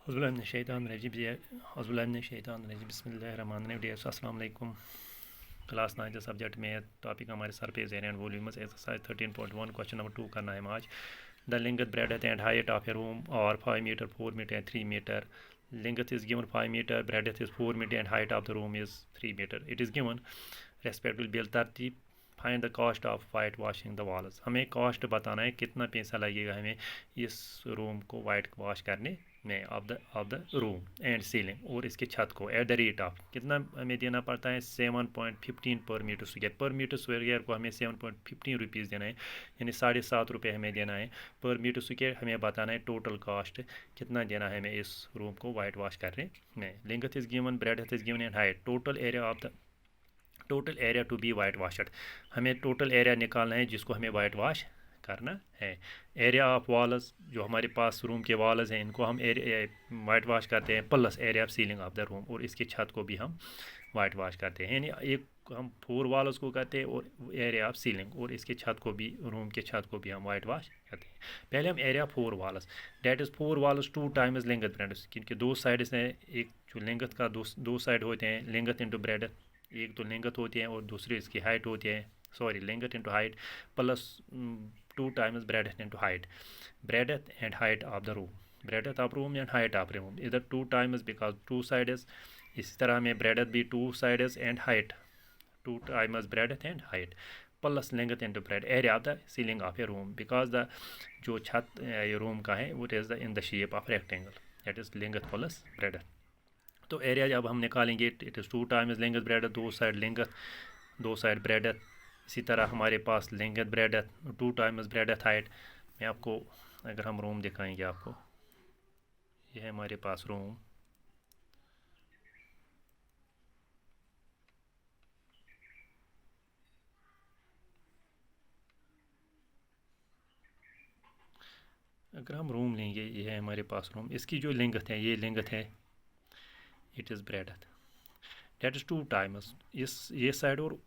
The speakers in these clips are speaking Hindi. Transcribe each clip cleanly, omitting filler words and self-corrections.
बिस्मिल्लाहिर्रहमानिर्रहीम अस्सलाम वालेकुम। क्लास 9 सब्जेक्ट में टॉपिक हमारे surface area and volumes exercise 13.1 question number 2 करना है हम आज। The length breadth and height of a room are 5 metre 4 metre and 3 metre. Length is given 5 metre, breadth is 4 metre and height of the room is 3 metre. It is given respectively तरतीब find the cost of white washing the walls. हमें कॉस्ट बताना है कितना पैसा लगेगा हमें इस रूम को वाइट वॉश करने में of the room and ceiling और इसके छत को एट द रेट ऑफ कितना हमें देना पड़ता है 7.15 पर मीटर स्क्वायर। पर मीटर स्क्वायर को हमें 7.15 रुपीज़ देना है, यानी 7.5 रुपये हमें देना है पर मीटर स्क्वायर। हमें बताना है टोटल कॉस्ट कितना देना है हमें इस रूम को वाइट वॉश करने में। Length is given, breadth is given and height. Total area to be white washed. हमें टोटल एरिया निकालना है जिसको हमें वाइट वॉश करना है। एरिया ऑफ वॉल्स, जो हमारे पास रूम के वॉल्स हैं इनको हम एरिया वाइट वॉश करते हैं, plus area of ceiling of the room और इसकी छत को भी हम वाइट वॉश करते हैं। यानी एक हम 4 वॉल्स को करते हैं और एरिया ऑफ सीलिंग और इसके छत को भी, रूम के छत को भी हम वाइट वॉश करते हैं। पहले हम area 4 walls, that is 4 walls 2 times length breadth, क्योंकि दो साइड्स हैं, एक जो लेंथ का दो साइड होते हैं, लेंथ इंटू ब्रेडथ, एक तो लेंथ होती है और दूसरी इसकी हाइट होती है, sorry length into height plus 2 times breadth into height. Breadth and height of the room, breadth of room and height of room इधर 2 टाइम्स बिकॉज 2 साइड्स। इसी तरह हमें ब्रेडथ भी 2 sides and height 2 times breadth and height plus length into breadth area of the ceiling of a room because the जो छत ये रूम का है वो is the in the shape of rectangle, that is length plus breadth. तो एरिया जब हम निकालेंगे it is 2 times length breadth, दो साइड लेंथ, दो साइड ब्रेडथ। इसी तरह हमारे पास length breadth 2 times breadth height. मैं आपको अगर हम रूम दिखाएंगे आपको, ये है हमारे पास रूम। अगर हम रूम लेंगे, ये है हमारे पास रूम, इसकी जो लेंथ है ये लेंथ है, it is breadth, that is 2 times इस ये साइड और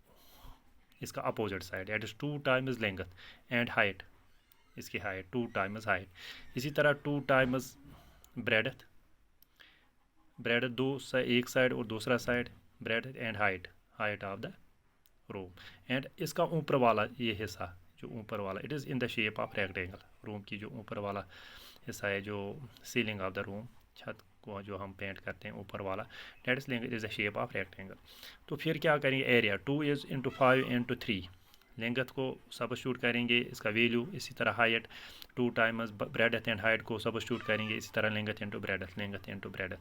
इसका opposite side, that is 2 times length and height, इसकी हाइट 2 टाइम्स हाइट। इसी तरह 2 टाइम्स ब्रेडथ, ब्रेडथ एक साइड और दूसरा side, breadth and height of the room. And इसका ऊपर वाला ये हिस्सा जो ऊपर वाला, it is in the shape of rectangle. Room की जो ऊपर वाला हिस्सा है, जो सीलिंग ऑफ द रूम, छत को जो हम पेंट करते हैं ऊपर वाला, that is it is the shape of rectangle. तो फिर क्या करेंगे, area 2 is into 5 into 3, length को सब्स्टिट्यूट करेंगे, इसका वैल्यू। इसी तरह height 2 times breadth and height को सब्स्टिट्यूट करेंगे, इसी तरह length into breadth, length into breadth.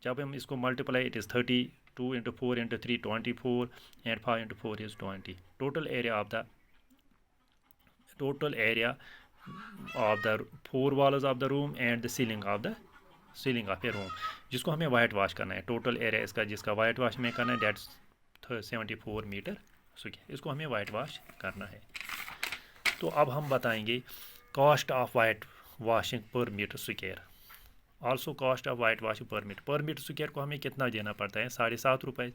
जब हम इसको multiply, it is 30, 2 into 4 into 3 24 and 5 into 4 is 20। Total area of the 4 walls of the room and the ceiling of a room, जिसको हमें वाइट वॉश करना है। टोटल एरिया इसका जिसका वाइट वॉश में करना है, डेट्स 74 मीटर स्क्वायर, इसको हमें वाइट वॉश करना है। तो अब हम बताएंगे cost of white washing per metre square. Also cost of white washing per metre square को हमें कितना देना पड़ता है, 7.5 रुपये।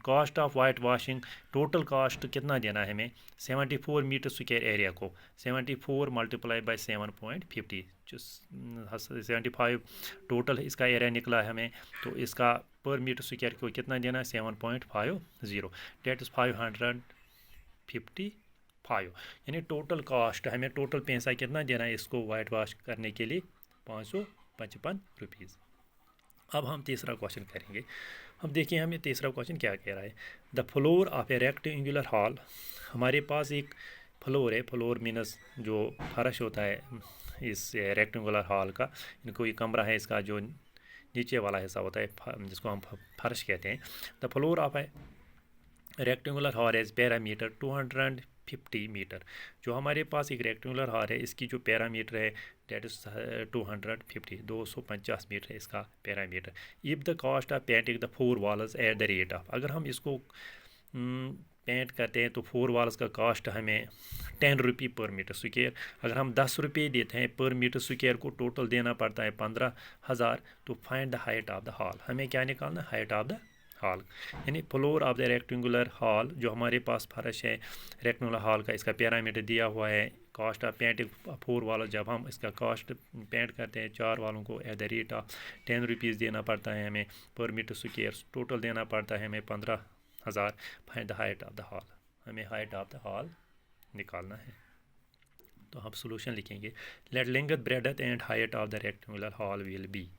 Cost of white washing, total cost कितना देना है हमें 74 मीटर स्क्वायर एरिया को, 74 मल्टीप्लाई बाई 7.50, जो 75 टोटल इसका एरिया निकला है हमें। तो इसका पर मीटर स्क्वायर को कितना देना है 7.50, डेट इज़ 555। यानी टोटल कॉस्ट हमें, टोटल पैसा कितना देना है इसको वाइट वॉश करने के लिए, 555 रुपीज़। अब हम तीसरा क्वेश्चन करेंगे। अब देखिए हमें तीसरा क्वेश्चन क्या कह रहा है। The floor of a rectangular hall, हमारे पास एक फ्लोर है, फ्लोर मीनस जो फर्श होता है इस रेक्टेंगुलर हॉल का, इनको ये कमरा है, इसका जो नीचे वाला हिस्सा होता है जिसको हम फर्श कहते हैं। The floor of a rectangular hall as parameter 250 metre. जो हमारे पास एक रेक्टेंगुलर हॉल है, इसकी जो पैरामीटर है डेट इज 250 मीटर इसका parameter. If the cost of painting the 4 walls at the rate of, अगर हम इसको पेंट करते हैं तो 4 walls का कॉस्ट हमें 10 रुपये पर मीटर स्क्वायर। अगर हम 10 रुपये देते हैं पर मीटर स्क्वायर को, टोटल देना पड़ता है 15,000। तो find the height of the hall, हमें क्या निकालना, हाइट ऑफ द हॉल, यानी floor of the rectangular hall, जो हमारे पास फर्श है रेक्टेंगुलर हॉल का, इसका पैरामीटर दिया हुआ है। कॉस्ट ऑफ पेंटिंग 4 वालों, जब हम इसका कॉस्ट पेंट करते हैं 4 वालों को at the rate of 10 rupees देना पड़ता है हमें पर मीटर स्क्वायर, टोटल देना पड़ता है हमें 15,000। Find the height of the hall, हमें हाइट ऑफ द हॉल निकालना है। तो हम सोल्यूशन लिखेंगे, let length breadth and height of the rectangular hall will be.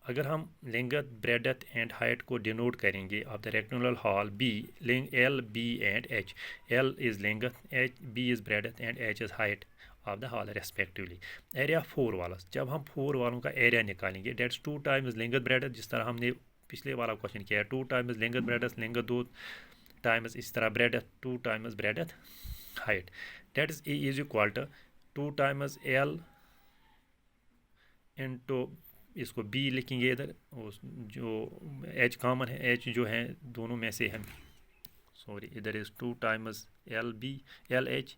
अगर हम लेंथ ब्रेडथ एंड हाइट को डिनोट करेंगे of the rectangular hall, b l b and h, l is length, h b is breadth and h is height of the hall respectively. Area 4 वाला, जब हम 4 वालों का एरिया निकालेंगे डेट्स 2 टाइम्स लेंथ ब्रेडथ, जिस तरह हमने पिछले वाला क्वेश्चन किया है 2 times length breadth, length 2 times इस तरह breadth 2 times breadth height, that is a is equal to 2 times l into, इसको बी लिखेंगे इधर, जो एच कॉमन है, एच जो है दोनों में से हम, सॉरी इधर is 2 times l b l h,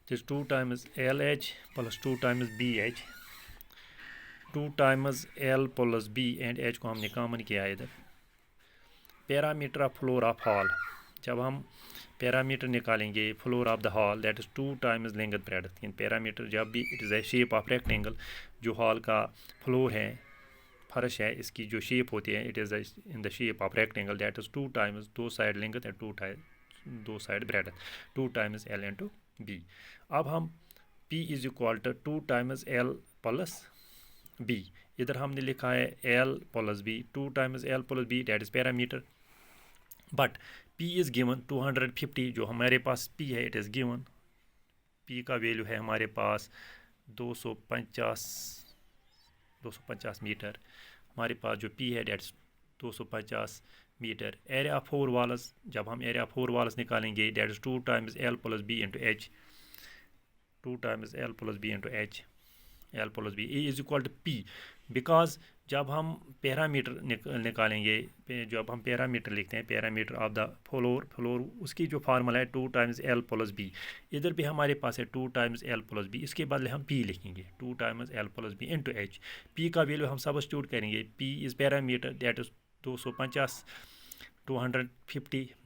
this 2 times l h plus 2 times b h, 2 times l plus b and h को हमने कॉमन किया इधर। Parameter of floor of hall, जब हम पैरामीटर निकालेंगे floor of the hall, that is 2 times length breadth. In parameter जब भी it is a shape of rectangle, जो हॉल का फ्लोर है फर्श है, इसकी जो शेप होती है it is in the shape of rectangle, that is 2 times 2 side length and 2 side breadth, 2 times l into b. अब हम P is equal to 2 times l plus b, इधर हमने लिखा है l plus b, 2 times l plus b that is parameter, but P is given 250, जो हमारे पास P है इट इज़ गिवन, P का वैल्यू है हमारे पास 250 मीटर, हमारे पास जो P है डेट्स 250 मीटर। एरिया 4 वालस, जब हम एरिया 4 वालस निकालेंगे that is 2 times l plus b into h, 2 times l plus b into h, l plus b is equal to p, because जब हम पैरामीटर निकालेंगे, जब हम पैरामीटर लिखते हैं पैरामीटर ऑफ द फ्लोर उसकी जो फार्मूला है 2 टाइम्स एल प्लस बी, इधर भी हमारे पास है 2 टाइम्स एल प्लस बी, इसके बदले हम पी लिखेंगे 2 times l plus b into h. P का वैल्यू हम सब्स्टिट्यूट करेंगे, p is parameter that is 250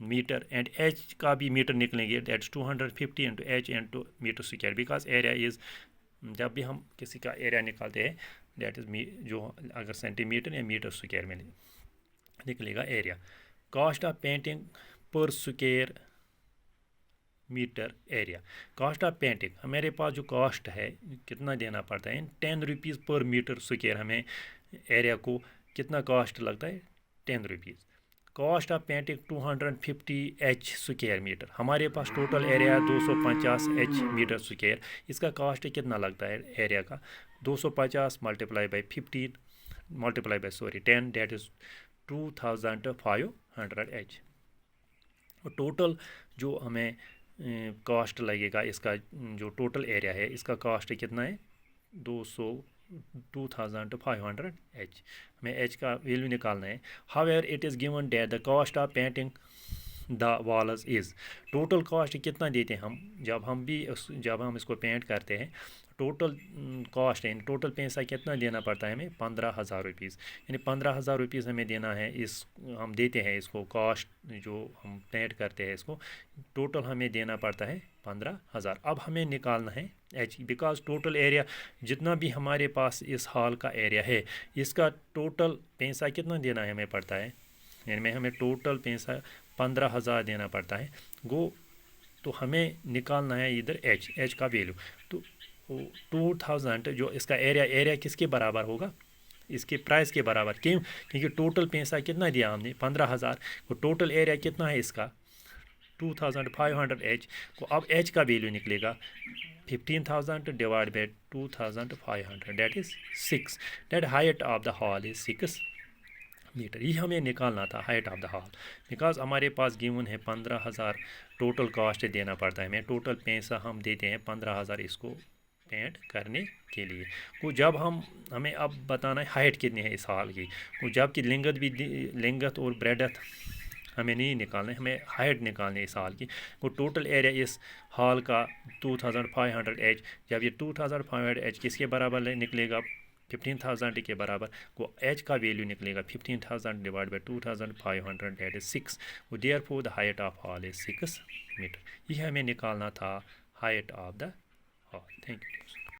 metre and h का भी मीटर निकलेंगे that is 250 into h into metre square, because area is, जब भी हम किसी का एरिया निकालते हैं दैट इज़ जो अगर सेंटीमीटर या मीटर स्क्वायर में निकलेगा area. Cost of painting per square metre area, cost of painting हमारे पास जो कॉस्ट है कितना देना पड़ता है 10 रुपीज़ पर मीटर स्क्वायर, हमें एरिया को कितना कॉस्ट लगता है 10 rupees. Cost of painting 250 H square metre, हमारे पास total area 250 H metre square, इसका कॉस्ट कितना लगता है एरिया का 250 multiply by 15 multiply by 10 that is 2500 H. और टोटल जो हमें कॉस्ट लगेगा, इसका जो टोटल एरिया है इसका कॉस्ट कितना है 2500 एच, हमें एच का वैल्यू निकालना है। However it is given that the cost of painting the walls is, total cost कितना देते हैं हम, जब हम इसको पेंट करते हैं टोटल कॉस्ट है, टोटल पैसा कितना देना पड़ता है हमें 15,000 रुपीज़, यानी 15,000 रुपीज़ हमें देना है, हम देते हैं इसको कॉस्ट, जो हम पेंट करते हैं इसको टोटल हमें देना पड़ता है 15,000। अब हमें निकालना है एच, बिकॉज टोटल एरिया जितना भी हमारे पास इस हॉल का एरिया है इसका टोटल पैसा कितना देना है हमें पड़ता है, यानी हमें टोटल पैसा 15,000 देना पड़ता है गो। तो हमें निकालना है इधर एच का वैल्यू, तो 2000 जो इसका एरिया किसके बराबर होगा, इसके प्राइस के बराबर, क्यों, क्योंकि टोटल पैसा कितना दिया हमने 15,000, तो टोटल एरिया कितना है इसका 2500 एच को, अब एच का वैल्यू निकलेगा 15,000 divide by 2500 that is 6, that height of the hall is 6 metre. ये हमें निकालना था height of the hall, because हमारे पास गिवन है 15,000 टोटल कॉस्ट देना पड़ता है, हमें टोटल पैसा हम देते हैं 15,000 इसको पेंट करने के लिए। वो जब हमें अब बताना है हाइट कितनी है इस हॉल की, वो जबकि लेंगथ और ब्रेडथ हमें नहीं निकालना है, हमें हाइट निकालनी है इस हॉल की। वो टोटल एरिया इस हॉल का 2500 एच, जब ये 2500 एच किसके बराबर निकलेगा 15,000 के बराबर वो एच का वैल्यू निकलेगा 15,000 डिवाइड बाई 2,500 दैट इज 6। वो therefore the height of hall is 6 metre. ये हमें निकालना था height of the hall. Thank you.